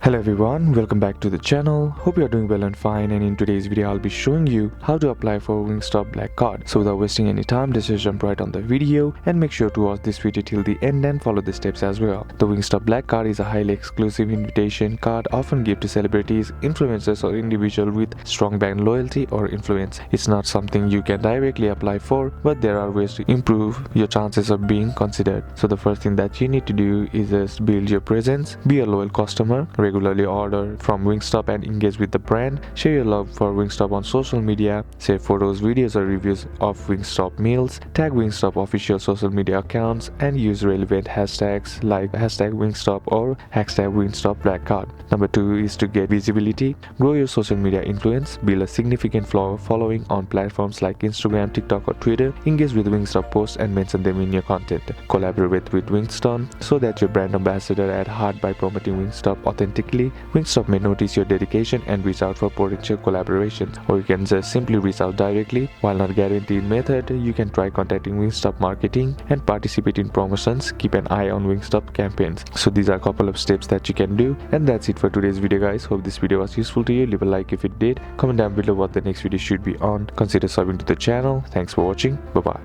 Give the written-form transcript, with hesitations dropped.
Hello everyone, welcome back to the channel. Hope you are doing well and fine, and in today's video I'll be showing you how to apply for Wingstop Black Card. So without wasting any time, let's just jump right on the video and make sure to watch this video till the end and follow the steps as well. The Wingstop Black Card is a highly exclusive invitation card often given to celebrities, influencers or individuals with strong brand loyalty or influence. It's not something you can directly apply for, but there are ways to improve your chances of being considered. So the first thing that you need to do is just build your presence, be a loyal customer, regularly order from Wingstop and engage with the brand, share your love for Wingstop on social media, share photos, videos or reviews of Wingstop meals, tag Wingstop official social media accounts and use relevant hashtags like #Wingstop or #Wingstop Black Card. Number 2 is to get visibility. Grow your social media influence, build a significant following on platforms like Instagram, TikTok or Twitter, engage with Wingstop posts and mention them in your content. Collaborate with Wingstop so that your brand ambassador at heart by promoting Wingstop authentically. Wingstop may notice your dedication and reach out for potential collaboration, or you can just simply reach out directly. While not guaranteed method, you can try contacting Wingstop marketing and participate in promotions. Keep an eye on Wingstop campaigns. So these are a couple of steps that you can do, and that's it for today's video guys. Hope this video was useful to you. Leave a like if it did. Comment down below what the next video should be on. Consider subscribing to the channel. Thanks for watching. Bye bye.